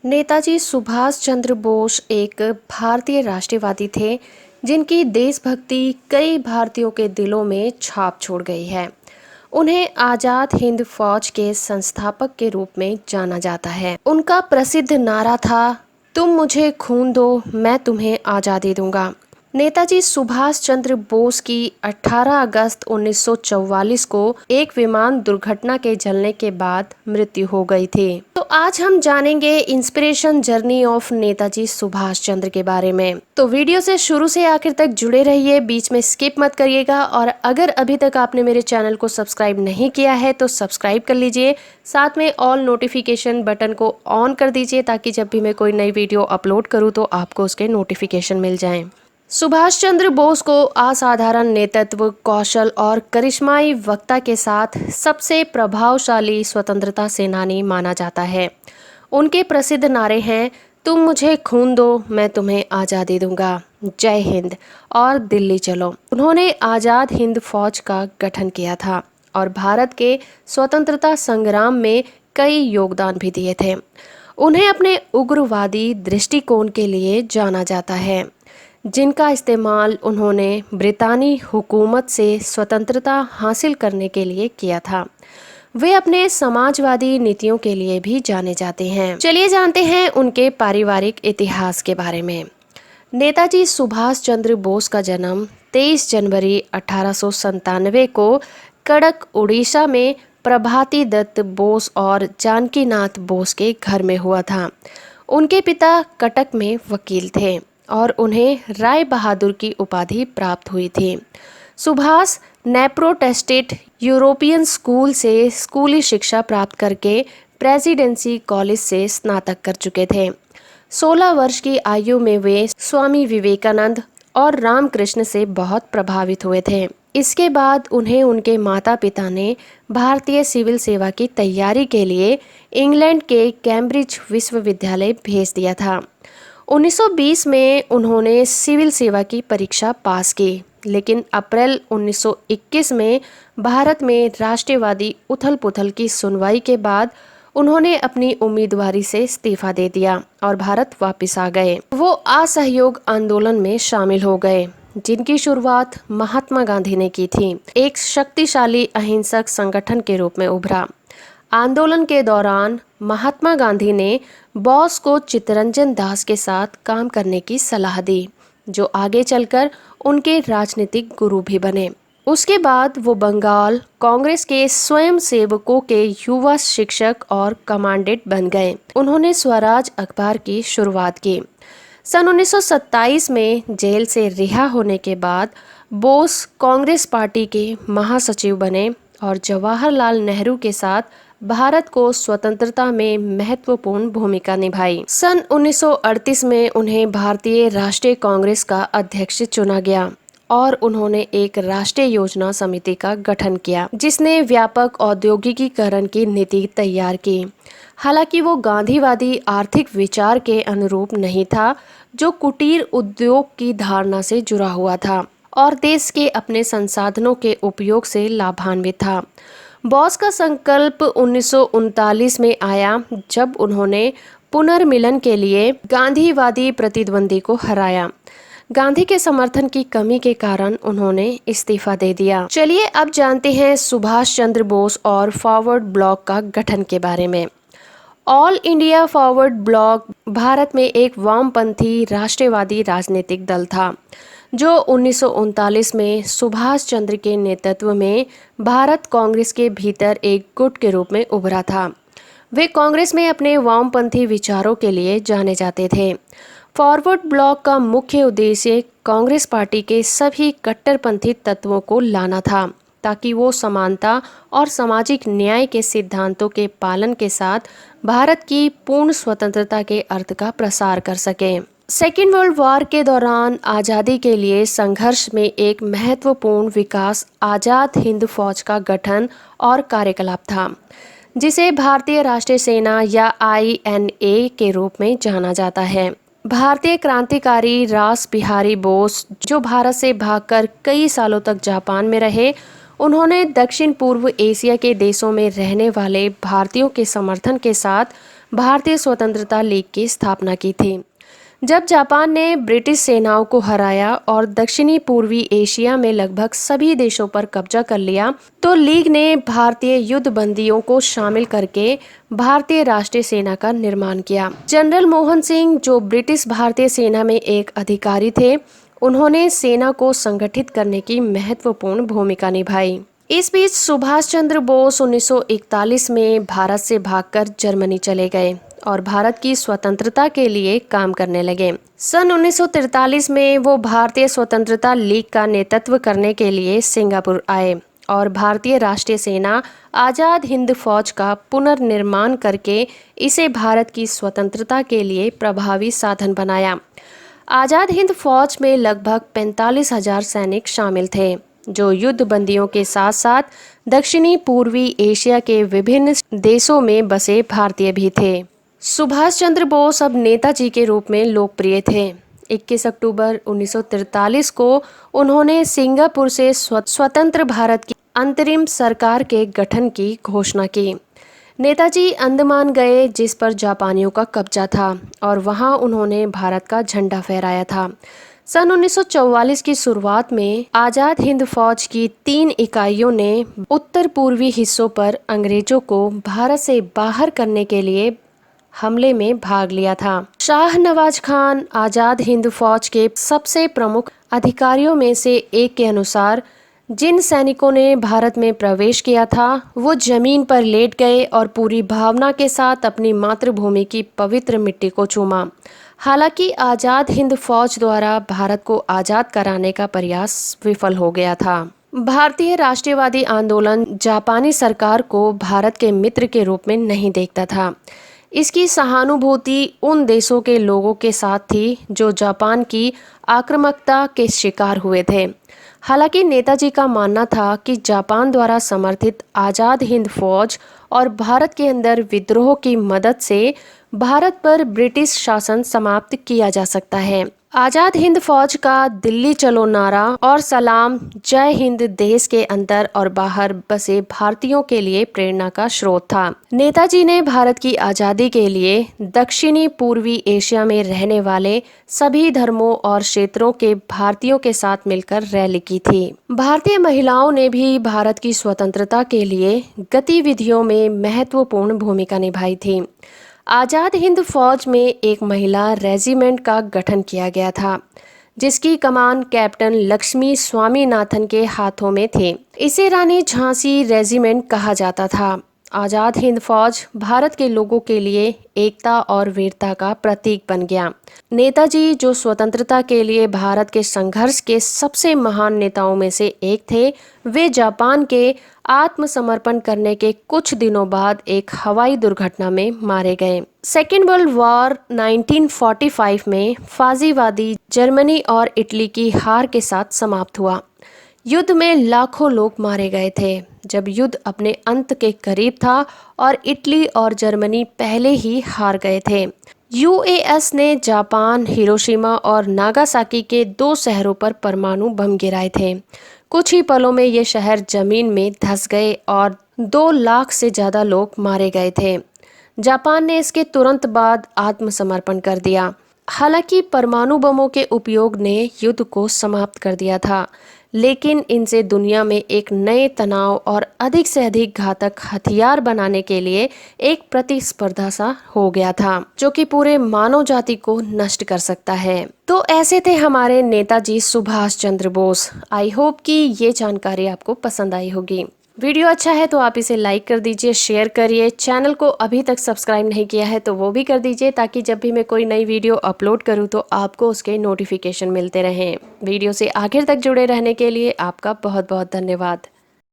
नेताजी सुभाष चंद्र बोस एक भारतीय राष्ट्रवादी थे जिनकी देशभक्ति कई भारतीयों के दिलों में छाप छोड़ गई है। उन्हें आज़ाद हिंद फौज के संस्थापक के रूप में जाना जाता है। उनका प्रसिद्ध नारा था, तुम मुझे खून दो, मैं तुम्हें आज़ादी दूंगा। नेताजी सुभाष चंद्र बोस की 18 अगस्त 1944 को एक विमान दुर्घटना के जलने के बाद मृत्यु हो गई थी। तो आज हम जानेंगे inspiration journey of Netaji Subhash Chandra के बारे में। तो वीडियो से शुरू से आखिर तक जुड़े रहिए, बीच में स्किप मत करिएगा। और अगर अभी तक आपने मेरे चैनल को सब्सक्राइब नहीं किया है तो सब्सक्राइब कर लीजिए, साथ में ऑल नोटिफिकेशन बटन को ऑन कर दीजिए ताकि जब भी मैं कोई नई वीडियो अपलोड करूँ तो आपको उसके नोटिफिकेशन मिल जाएं। सुभाष चंद्र बोस को असाधारण नेतृत्व कौशल और करिश्माई वक्ता के साथ सबसे प्रभावशाली स्वतंत्रता सेनानी माना जाता है। उनके प्रसिद्ध नारे हैं, तुम मुझे खून दो, मैं तुम्हें आज़ादी दूंगा, जय हिंद और दिल्ली चलो। उन्होंने आज़ाद हिंद फौज का गठन किया था और भारत के स्वतंत्रता संग्राम में कई योगदान भी दिए थे। उन्हें अपने उग्रवादी दृष्टिकोण के लिए जाना जाता है, जिनका इस्तेमाल उन्होंने ब्रितानी हुकूमत से स्वतंत्रता हासिल करने के लिए किया था। वे अपने समाजवादी नीतियों के लिए भी जाने जाते हैं। चलिए जानते हैं उनके पारिवारिक इतिहास के बारे में। नेताजी सुभाष चंद्र बोस का जन्म 23 जनवरी 1897 को कड़क उड़ीसा में प्रभाती दत्त बोस और जानकीनाथ बोस के घर में हुआ था। उनके पिता कटक में वकील थे और उन्हें राय बहादुर की उपाधि प्राप्त हुई थी। सुभाष प्रोटेस्टेंट यूरोपियन स्कूल से स्कूली शिक्षा प्राप्त करके प्रेसिडेंसी कॉलेज से स्नातक कर चुके थे। 16 वर्ष की आयु में वे स्वामी विवेकानंद और रामकृष्ण से बहुत प्रभावित हुए थे। इसके बाद उन्हें उनके माता पिता ने भारतीय सिविल सेवा की तैयारी के लिए इंग्लैंड के कैम्ब्रिज विश्वविद्यालय भेज दिया था। 1920 में उन्होंने सिविल सेवा की परीक्षा पास की, लेकिन अप्रैल 1921 में भारत में राष्ट्रवादी उथल पुथल की सुनवाई के बाद उन्होंने अपनी उम्मीदवारी से इस्तीफा दे दिया और भारत वापस आ गए। वो असहयोग आंदोलन में शामिल हो गए, जिनकी शुरुआत महात्मा गांधी ने की थी। एक शक्तिशाली अहिंसक संगठन के रूप में उभरा। आंदोलन के दौरान महात्मा गांधी ने बोस को चित्तरंजन दास के साथ काम करने की सलाह दी, जो आगे चलकर उनके राजनीतिक गुरु भी बने। उसके बाद वो बंगाल कांग्रेस के स्वयंसेवकों के युवा शिक्षक और कमांडेंट बन गए। उन्होंने स्वराज अखबार की शुरुआत की। सन 1927 में जेल से रिहा होने के बाद बोस कांग्रेस पार्टी के महासचिव बने और जवाहरलाल नेहरू के साथ भारत को स्वतंत्रता में महत्वपूर्ण भूमिका निभाई। सन 1938 में उन्हें भारतीय राष्ट्रीय कांग्रेस का अध्यक्ष चुना गया और उन्होंने एक राष्ट्रीय योजना समिति का गठन किया, जिसने व्यापक औद्योगिकीकरण की नीति तैयार की। हालांकि वो गांधीवादी आर्थिक विचार के अनुरूप नहीं था, जो कुटीर उद्योग की धारणा से जुड़ा हुआ था और देश के अपने संसाधनों के उपयोग से लाभान्वित था। बोस का संकल्प 1939 में आया, जब उन्होंने पुनर्मिलन के लिए गांधीवादी प्रतिद्वंदी को हराया। गांधी के समर्थन की कमी के कारण उन्होंने इस्तीफा दे दिया। चलिए अब जानते हैं सुभाष चंद्र बोस और फॉरवर्ड ब्लॉक का गठन के बारे में। All India forward block Bharat में एक वामपंथी राष्ट्रवादी राजनीतिक दल था, जो 1939 में सुभाष चंद्र के नेतृत्व में भारत कांग्रेस के भीतर एक गुट के रूप में उभरा था। वे कांग्रेस में अपने वामपंथी विचारों के लिए जाने जाते थे। फॉरवर्ड ब्लॉक का मुख्य उद्देश्य कांग्रेस पार्टी के सभी कट्टरपंथी तत्वों को लाना था, ताकि वो समानता और सामाजिक न्याय के सिद्धांतों के पालन के साथ भारत की पूर्ण स्वतंत्रता के अर्थ का प्रसार कर सकें। सेकेंड वर्ल्ड वॉर के दौरान आज़ादी के लिए संघर्ष में एक महत्वपूर्ण विकास आज़ाद हिंद फौज का गठन और कार्यकलाप था, जिसे भारतीय राष्ट्रीय सेना या INA के रूप में जाना जाता है। भारतीय क्रांतिकारी रास बिहारी बोस, जो भारत से भागकर कई सालों तक जापान में रहे, उन्होंने दक्षिण पूर्व एशिया के देशों में रहने वाले भारतीयों के समर्थन के साथ भारतीय स्वतंत्रता लीग की स्थापना की थी। जब जापान ने ब्रिटिश सेनाओं को हराया और दक्षिणी पूर्वी एशिया में लगभग सभी देशों पर कब्जा कर लिया, तो लीग ने भारतीय युद्ध बंदियों को शामिल करके भारतीय राष्ट्रीय सेना का निर्माण किया। जनरल मोहन सिंह, जो ब्रिटिश भारतीय सेना में एक अधिकारी थे, उन्होंने सेना को संगठित करने की महत्वपूर्ण भूमिका निभाई। इस बीच सुभाष चंद्र बोस 1941 में भारत से भागकर जर्मनी चले गए और भारत की स्वतंत्रता के लिए काम करने लगे। सन 1943 में वो भारतीय स्वतंत्रता लीग का नेतृत्व करने के लिए सिंगापुर आए और भारतीय राष्ट्रीय सेना आज़ाद हिंद फौज का पुनर्निर्माण करके इसे भारत की स्वतंत्रता के लिए प्रभावी साधन बनाया। आज़ाद हिंद फौज में लगभग 45,000 सैनिक शामिल थे, जो युद्ध बंदियों के साथ साथ दक्षिणी पूर्वी एशिया के विभिन्न देशों में बसे भारतीय भी थे। सुभाष चंद्र बोस अब नेताजी के रूप में लोकप्रिय थे। 21 अक्टूबर 1943 को उन्होंने सिंगापुर से स्वतंत्र भारत की अंतरिम सरकार के गठन की घोषणा की। नेताजी अंडमान गए, जिस पर जापानियों का कब्जा था, और वहां उन्होंने भारत का झंडा फहराया था। सन 1944 की शुरुआत में आज़ाद हिंद फौज की 3 इकाइयों ने उत्तर पूर्वी हिस्सों पर अंग्रेजों को भारत से बाहर करने के लिए हमले में भाग लिया था। शाह नवाज खान, आज़ाद हिंद फौज के सबसे प्रमुख अधिकारियों में से एक के अनुसार, जिन सैनिकों ने भारत में प्रवेश किया था वो जमीन पर लेट गए और पूरी भावना के साथ अपनी मातृभूमि की पवित्र मिट्टी को चूमा। हालांकि आज़ाद हिंद फौज द्वारा भारत को आज़ाद कराने का प्रयास विफल हो गया था। भारतीय राष्ट्रवादी आंदोलन जापानी सरकार को भारत के मित्र के रूप में नहीं देखता था। इसकी सहानुभूति उन देशों के लोगों के साथ थी जो जापान की आक्रामकता के शिकार हुए थे। हालांकि नेताजी का मानना था कि जापान द्वारा समर्थित आज़ाद हिंद फौज और भारत के अंदर विद्रोह की मदद से भारत पर ब्रिटिश शासन समाप्त किया जा सकता है। आज़ाद हिंद फौज का दिल्ली चलो नारा और सलाम जय हिंद देश के अंदर और बाहर बसे भारतीयों के लिए प्रेरणा का स्रोत था। नेताजी ने भारत की आज़ादी के लिए दक्षिणी पूर्वी एशिया में रहने वाले सभी धर्मों और क्षेत्रों के भारतीयों के साथ मिलकर रैली की थी। भारतीय महिलाओं ने भी भारत की स्वतंत्रता के लिए गतिविधियों में महत्वपूर्ण भूमिका निभाई थी। आज़ाद हिंद फौज में एक महिला रेजिमेंट का गठन किया गया था, जिसकी कमान कैप्टन लक्ष्मी स्वामीनाथन के हाथों में थे। इसे रानी झांसी रेजिमेंट कहा जाता था। आज़ाद हिंद फौज भारत के लोगों के लिए एकता और वीरता का प्रतीक बन गया। नेताजी, जो स्वतंत्रता के लिए भारत के संघर्ष के सबसे महान नेताओं में से एक थे, वे जापान के आत्मसमर्पण करने के कुछ दिनों बाद एक हवाई दुर्घटना में मारे गए। सेकेंड वर्ल्ड वॉर 1945 में फाजीवादी जर्मनी और इटली की हार के साथ समाप्त हुआ। युद्ध में लाखों लोग मारे गए थे। जब युद्ध अपने अंत के करीब था और इटली और जर्मनी पहले ही हार गए थे, यूएस ने जापान, हिरोशिमा और नागासाकी के 2 शहरों पर परमाणु बम गिराए थे। कुछ ही पलों में ये शहर जमीन में धंस गए और 2 लाख से ज़्यादा लोग मारे गए थे। जापान ने इसके तुरंत बाद आत्मसमर्पण कर दिया। हालांकि परमाणु बमों के उपयोग ने युद्ध को समाप्त कर दिया था, लेकिन इनसे दुनिया में एक नए तनाव और अधिक से अधिक घातक हथियार बनाने के लिए एक प्रतिस्पर्धा सा हो गया था, जो कि पूरे मानव जाति को नष्ट कर सकता है। तो ऐसे थे हमारे नेताजी सुभाष चंद्र बोस। आई होप कि ये जानकारी आपको पसंद आई होगी। वीडियो अच्छा है तो आप इसे लाइक कर दीजिए, शेयर करिए। चैनल को अभी तक सब्सक्राइब नहीं किया है तो वो भी कर दीजिए, ताकि जब भी मैं कोई नई वीडियो अपलोड करूँ तो आपको उसके नोटिफिकेशन मिलते रहें। वीडियो से आखिर तक जुड़े रहने के लिए आपका बहुत बहुत धन्यवाद।